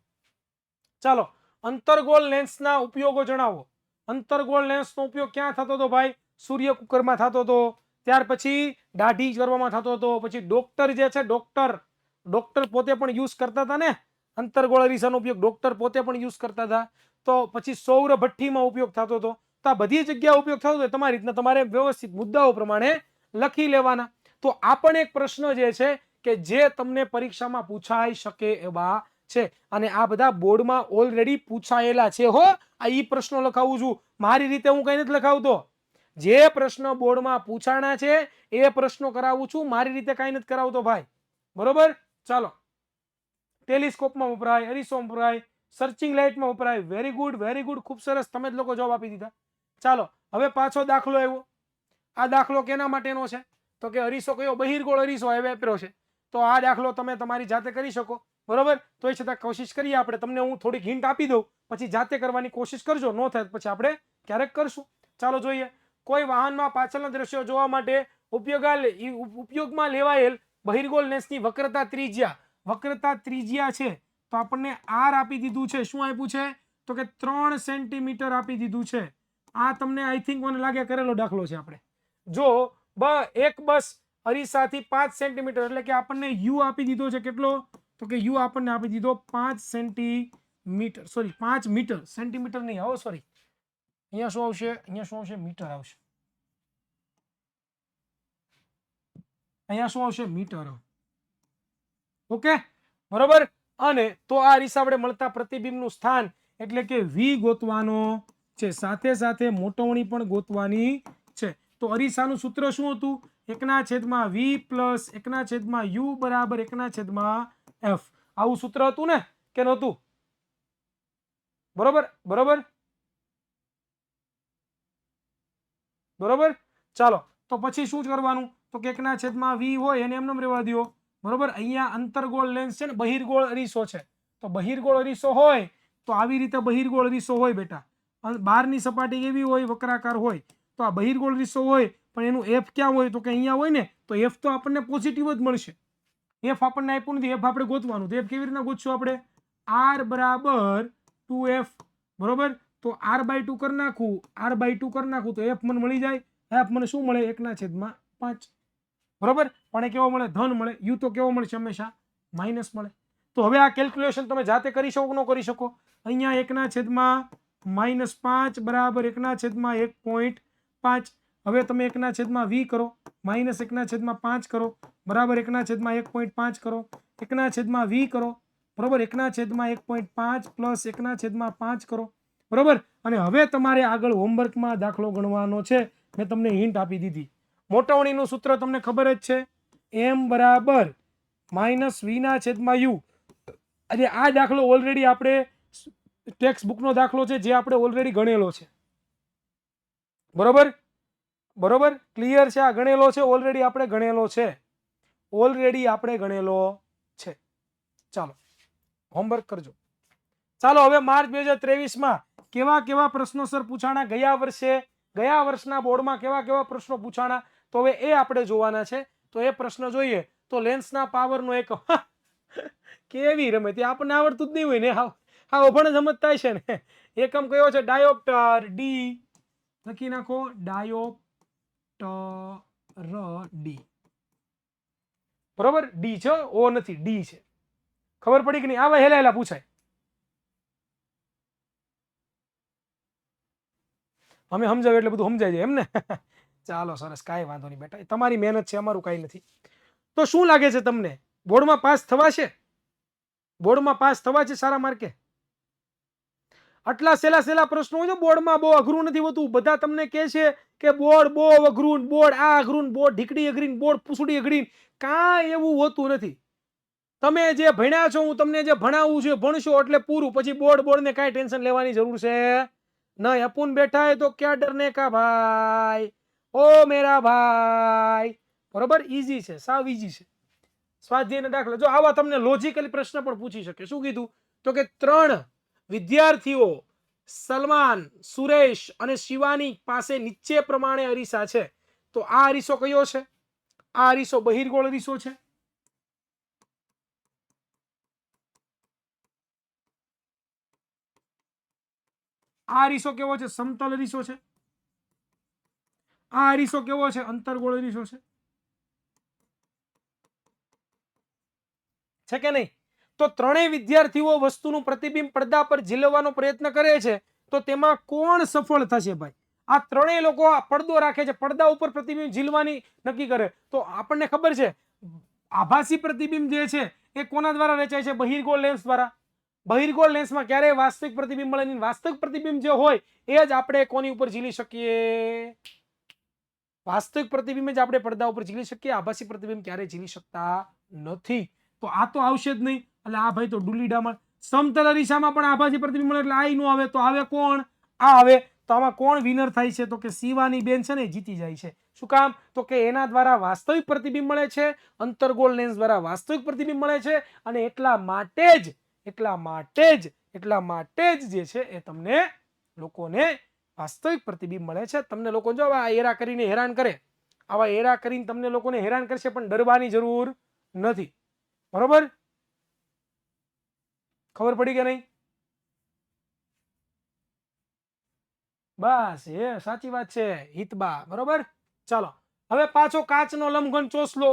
ચાલો, અંતર્ગોળ લેન્સના ઉપયોગો જણાવો. અંતર્ગોળ લેન્સનો ઉપયોગ ક્યાં થતો હતો ભાઈ? સૂર્ય કુકરમાં થતો હતો, ત્યાર પછી દાઢી કરવામાં થતો હતો, પછી ડોક્ટર જે છે ડોક્ટર પોતે પણ યુઝ કરતા હતા ને. અંતર્ગોળ અરીસાનો ઉપયોગ ડોક્ટર પોતે પણ યુઝ કરતા હતા. તો પછી સૌર ભઠ્ઠીમાં ઉપયોગ થતો હતો. તો આ બધી જગ્યાએ ઉપયોગ થતો હતો. તમારી રીતના તમારે વ્યવસ્થિત મુદ્દાઓ પ્રમાણે લખી લેવાના. તો આ પણ એક પ્રશ્ન જે છે કે જે તમને પરીક્ષામાં પૂછાઈ શકે એવા છે, અને આ બધા બોર્ડમાં ઓલરેડી પૂછાયેલા છે હો. આ ઈ પ્રશ્નો લખાવું છું, મારી રીતે હું કઈ નથી લખાવતો. જે પ્રશ્ન બોર્ડમાં પૂછાણા છે એ પ્રશ્નો કરાવું છું, મારી રીતે કઈ નથી કરાવતો ભાઈ, બરોબર. ચાલો, ટેલિસ્કોપમાં વપરાય, અરીસોમાં વપરાય, સર્ચિંગ લાઇટમાં વપરાય. વેરી ગુડ, ખૂબ સરસ, તમે જ લોકો જવાબ આપી દીધા. ચાલો, હવે પાછો દાખલો આવ્યો. આ દાખલો કેના માટેનો છે? તો કે અરીસો કયો? બહિર્ગોળ અરીસો હવે આપ્યો છે. તો આ દાખલો તમે તમારી જાતે કરી શકો, બરોબર. તો એ છતાં કોશિશ કરીએ આપણે. તમને હું થોડીક હિન્ટ આપી દઉં, પછી જાતે કરવાની કોશિશ કરજો. ન થાય પછી આપણે ક્યારેક કરશું. ચાલો જોઈએ. કોઈ વાહનમાં પાછળના દ્રશ્યો જોવા માટે ઉપયોગમાં લેવાયેલ બહિર્ગોળ લેન્સની વક્રતા ત્રિજ્યા છે. તો આપણને R આપી દીધું છે. શું આપ્યું છે? તો કે 3 સેન્ટીમીટર આપી દીધું છે. આ તમને આઈ થિંક મને લાગે કરેલો દાખલો છે આપણે. જો એક બસ અરીસાથી 5 સેન્ટીમીટર, એટલે કે આપણને U આપી દીધો છે. કેટલો? તો કે U આપણને આપી દીધો 5 સેન્ટીમીટર, સોરી 5 મીટર, સેન્ટીમીટર નહીં, હો સોરી. અહીંયા શું આવશે? મીટર આવશે. અહીંયા શું આવશે? મીટર. ઓકે, બરોબર. અને તો આ અરીસા વડે મળતા પ્રતિબિંબનું સ્થાન એટલે કે V ગોતવાનો છે. સાથે સાથે મોટવણી પણ ગોતવાની છે. તો અરીસાનું સૂત્ર શું હતું? 1/v + 1/u બરાબર 1/f. આવું સૂત્ર હતું ને કે નહોતું? બરોબર. ચાલો, તો પછી શું કરવાનું? તો કે 1/v હોય એને એમને રહેવા દો, બરોબર. અહીંયા અંતર્ગોળ લેન્સ છે ને, બહિર્ગોળ અરીસો છે. તો બહિર્ગોળ અરીસો હોય તો આવી રીતે બહિર્ગોળ અરીસો હોય બેટા. બહારની સપાટી એવી હોય, વક્રાકાર હોય. તો આ બહિર્ગોળ અરીસો હોય, પણ એનું f ક્યાં હોય? તો કે અહીંયા હોય ને. તો f તો આપણને પોઝિટિવ જ મળશે. f આપણને આપ્યું નથી, f આપણે ગોતવાનું. તો f કેવી રીતના ગોતશું આપણે? r બરાબર 2f, બરોબર. તો r/2 કરી નાખું, r/2 કરી નાખું તો f મને મળી જાય. f મને શું મળે? 1/5, બરોબર. પણ એ કેવો મળે? ધન મળે. u તો કેવો મળશે? હંમેશા માઇનસ મળે. તો હવે આ કેલ્ક્યુલેશન તમે જાતે કરી શકો કે ન કરી શકો? અહીંયા 1/5 બરાબર 1/1.5. હવે તમે 1/v કરો, માઇનસ 1/5 કરો, બરાબર 1/1.5 કરો, 1/v કરો, બરોબર 1/1.5 પ્લસ 1/5 કરો, બરોબર. અને હવે તમારે આગળ હોમવર્કમાં દાખલો ગણવાનો છે. મેં તમને હિન્ટ આપી દીધી. મોટવણીનું સૂત્ર તમને ખબર જ છે, m બરાબર -v/u. અને આ દાખલો ઓલરેડી આપણે ટેક્સ્ટ બુકનો દાખલો છે, જે આપણે ઓલરેડી ગણેલો છે, બરોબર. ક્લિયર છે? આ ગણેલો છે, ઓલરેડી આપણે ગણેલો છે. ચાલો, હોમવર્ક કરજો. ચાલો હવે માર્ચ 2023 કેવા કેવા પ્રશ્નો સર પૂછાણા, ગયા વર્ષના બોર્ડમાં કેવા કેવા પ્રશ્નો પૂછાણા, તો હવે એ આપણે જોવાના છે. તો એ પ્રશ્ન જોઈએ તો લેન્સના પાવરનો એક કેવી રમે તે આપણને આવડતું જ નહીં હોય ને, હા અભણ સમજતા છે ને. એકમ કયો છે? ડાયોપ્ટર, ડી લખી નાખો, ડાયોપ્ટર ડી, બરોબર. ડી છે, ઓ નથી, ડી છે. ખબર પડી કે નહીં? આવા હેલા હેલા પૂછાય. અમે સમજાવ એટલે બધું સમજાય જાય એમ ને. ચાલો સરસ, કાંઈ વાંધો નહીં બેટા, તમારી મહેનત છે, અમારું કાંઈ નથી. તો શું લાગે છે તમને, બોર્ડમાં પાસ થવાશે? બોર્ડમાં પાસ થવા છે સારા માર્કે? આટલા સેલા પ્રશ્નો હોય છે બોર્ડમાં, બહુ અઘરું નથી હોતું. બધા તમને કહે છે કે બોર્ડ બહુ અઘરું, બોર્ડ આ અઘરું, બોર્ડ ઢીકડી અઘરી, બોર્ડ પૂછડી અઘરી. કાંઈ એવું હોતું નથી. તમે જે ભણ્યા છો, હું તમને જે ભણાવું છું ભણશો એટલે પૂરું. પછી બોર્ડને કાંઈ ટેન્શન લેવાની જરૂર છે નહીં. અપૂન બેઠા હે તો ક્યાં ડરને કા ભાઈ, ઓ મેરા ભાઈ. બરોબર, ઈઝી છે, સાવ ઈઝી છે. સ્વાધ્યાયના દાખલા જો આવા તમને લોજિકલી પ્રશ્ન પણ પૂછી શકે. શું કીધું? તો કે 3 વિદ્યાર્થીઓ સલમાન, સુરેશ અને શિવાની પાસે નીચે પ્રમાણે અરીસા છે. તો આ અરીસો કયો છે? આ અરીસો બહિર્ગોળ અરીસો છે. આ અરીસો કેવો છે? સમતલ અરીસો છે. આ અરીસો કેવો છે? અંતર્ગોળ અરીસો છે કે નહીં? તો ત્રણેય વિદ્યાર્થીઓ વસ્તુનું પ્રતિબિંબ પડદા પર ઝીલવાનો પ્રયત્ન કરે છે. તો તેમાં કોણ સફળ થશે ભાઈ? આ ત્રણેય લોકો પડદો રાખે છે, પડદા ઉપર પ્રતિબિંબ ઝીલવાની નક્કી કરે. તો આપણને ખબર છે આભાસી પ્રતિબિંબ જે છે એ કોના દ્વારા રચાય છે? બહિર્ગોળ લેન્સ દ્વારા. બહિર્ગોળ લેન્સમાં ક્યારેય વાસ્તવિક પ્રતિબિંબ મળે નહીં. વાસ્તવિક પ્રતિબિંબ જે હોય એ જ આપણે કોની ઉપર ઝીલી શકીએ? વાસ્તવિક પ્રતિબિંબ જ આપણે પડદા ઉપર ઝીલી શકીએ. આભાસી પ્રતિબિંબ ક્યારેય ઝીલી શકતા નથી. તો આ તો આવશે જ નહીં. એટલે આ ભાઈ તો ડુલીડામાં. સમતલ અરીસામાં પણ આભાસી પ્રતિબિંબ મળે એટલે આ નો આવે. તો આવે કોણ? આ આવે. તો આમાં કોણ વિનર થાય છે? તો કે શિવાની બેન છે ને જીતી જાય છે. શું કામ? તો કે એના દ્વારા વાસ્તવિક પ્રતિબિંબ મળે છે, અંતર્ગોળ લેન્સ દ્વારા વાસ્તવિક પ્રતિબિંબ મળે છે, અને એટલા માટે જ જે છે એ તમને લોકોને વાસ્તવિક પ્રતિબિંબ મળે છે. તમને લોકો જો આ એરા કરીને હેરાન કરે, આવા એરા કરીને તમને લોકોને હેરાન કરશે, પણ ડરવાની જરૂર નથી. બરોબર? ખબર પડી કે નહીં? બસ એ સાચી વાત છે હિતબા. બરોબર, ચાલો હવે પાછો કાચનો લંબઘન ચોસલો.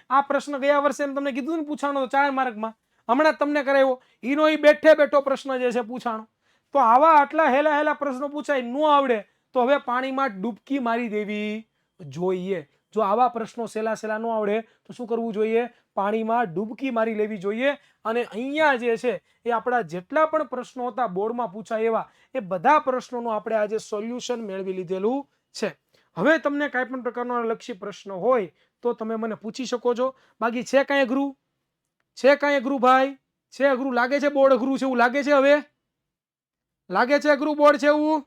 આ પ્રશ્ન ગયા વર્ષે તમને કીધું ને પૂછાણો 4 માર્કમાં, હમણાં તમને કરાવ્યો. ઈનો ઈ બેઠે બેઠો પ્રશ્ન જે છે પૂછાણો. તો આવા આટલા હેલા પ્રશ્નો પૂછાય, ન આવડે તો હવે પાણીમાં ડૂબકી મારી દેવી જોઈએ. જો આવા પ્રશ્નો સેલા ન આવડે તો શું કરવું જોઈએ? પાણીમાં ડૂબકી મારી લેવી જોઈએ. અને અહીંયા જે છે એ આપણા જેટલા પણ પ્રશ્નો હતા બોર્ડમાં પૂછાય એવા, એ બધા પ્રશ્નોનું આપણે આજે સોલ્યુશન મેળવી લીધેલું છે. હવે તમને કાંઈ પણ પ્રકારનો લક્ષી પ્રશ્ન હોય તો તમે મને પૂછી શકો છો. બાકી છે કાંઈ અઘરું? છે કાંઈ અઘરું ભાઈ? છે અઘરું? લાગે છે બોર્ડ અઘરું છે એવું લાગે છે? હવે લાગે છે અઘરું બોર્ડ છે એવું?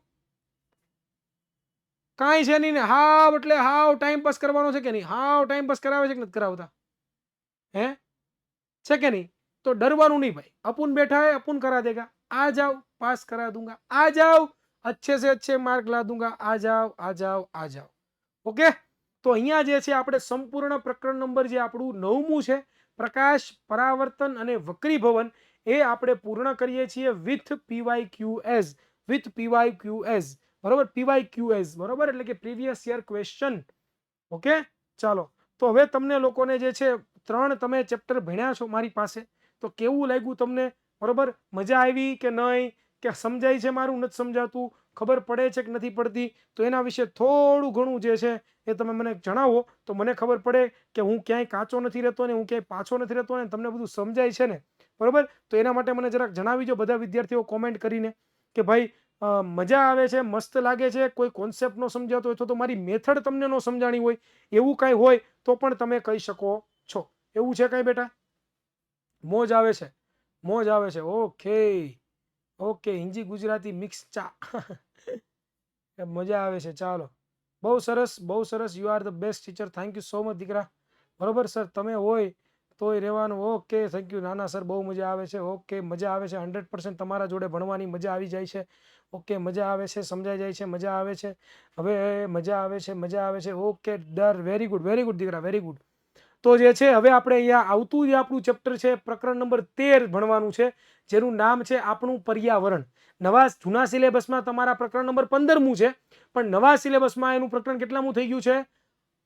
કાંઈ છે નહીં ને? હાવ એટલે હાવ ટાઈમ પાસ કરવાનો છે કે નહીં? હાવ ટાઈમ પાસ કરાવે છે કે નથી કરાવતા? હે છે કે નહીં? તો डरવાનું नहीं भाई. अपुन बैठा है, अपुन करा देगा. आ जाओ, पास करा दूंगा. आ जाओ, अच्छे से अच्छे मार्क ला दूंगा. आ जाओ, आ जाओ, आ जाओ. ओके? तो અહીંયા જે છે આપણે સંપૂર્ણ પ્રકરણ નંબર જે આપણું 9મું છે, પ્રકાશ, પરાવર્તન અને વક્રીભવન, એ આપણે પૂર્ણ કરીએ છીએ વિથ PYQs. With PYQs. બરોબર? PYQs બરોબર, એટલે કે પ્રીવિયસ યર ક્વેશ્ચન. ઓકે, ચાલો. તો હવે તમને લોકોને જે છે 3 તમે ચેપ્ટર ભણ્યા છો મારી પાસે, તો કેવું લાગ્યું તમને? બરોબર, મજા આવી કે નહીં? કે સમજાય છે મારું, નથી સમજાતું, ખબર પડે છે કે નથી પડતી? તો એના વિશે થોડું ઘણું જે છે એ તમે મને જણાવો, તો મને ખબર પડે કે હું ક્યાંય કાચો નથી રહેતો ને હું ક્યાંય પાછો નથી રહેતો ને તમને બધું સમજાય છે ને. બરોબર, તો એના માટે મને જરાક જણાવીજો બધા વિદ્યાર્થીઓ કોમેન્ટ કરીને કે ભાઈ મજા આવે છે, મસ્ત લાગે છે, કોઈ કોન્સેપ્ટ નો સમજાતો હોય તો મારી મેથડ તમને નો સમજાણી હોય એવું કાંઈ હોય તો પણ તમે કહી શકો છો. એવું છે કાંઈ બેટા? મોજ આવે છે? મોજ આવે છે. Okay okay, Hindi Gujarati mix ચા. મજા આવે છે. ચાલો, બહુ સરસ બહુ સરસ. You are the best teacher. Thank you so much દીકરા. બરોબર સર, તમે હોય તોય રહેવાનું. Okay, thank you. નાના સર, બહુ મજા આવે છે. ઓકે, મજા આવે છે. 100% તમારા જોડે ભણવાની મજા આવી જાય છે. ઓકે, મજા આવે છે, સમજાઈ જાય છે, મજા આવે છે. હવે મજા આવે છે, મજા આવે છે. ઓકે, ડર. વેરી ગુડ દીકરા, વેરી ગુડ. તો જે છે હવે આપણે અહીંયા આવતું જે આપણું ચેપ્ટર છે પ્રકરણ નંબર 13 ભણવાનું છે, જેનું નામ છે આપણું પર્યાવરણ. જૂના સિલેબસમાં તમારા પ્રકરણ નંબર 15મું છે, પણ નવા સિલેબસમાં એનું પ્રકરણ કેટલામું થઈ ગયું છે?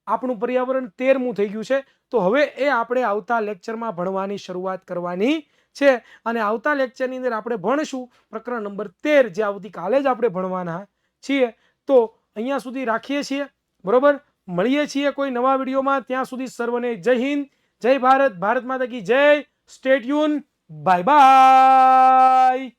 આપણું પર્યાવરણ 13મું થઈ ગયું છે. તો હવે એ આપણે આવતા લેક્ચરમાં ભણવાની શરૂઆત કરવાની છે, અને આવતા લેક્ચરની અંદર આપણે ભણશું પ્રકરણ નંબર 13, જે આવતીકાલે જ આપણે ભણવાના છીએ. તો અહીંયા સુધી રાખીએ છીએ, બરોબર. મળીએ છીએ કોઈ નવા વિડીયોમાં. ત્યાં સુધી સર્વને જય હિન્દ, જય ભારત, ભારત માતા કી જય. Stay tune. Bye bye.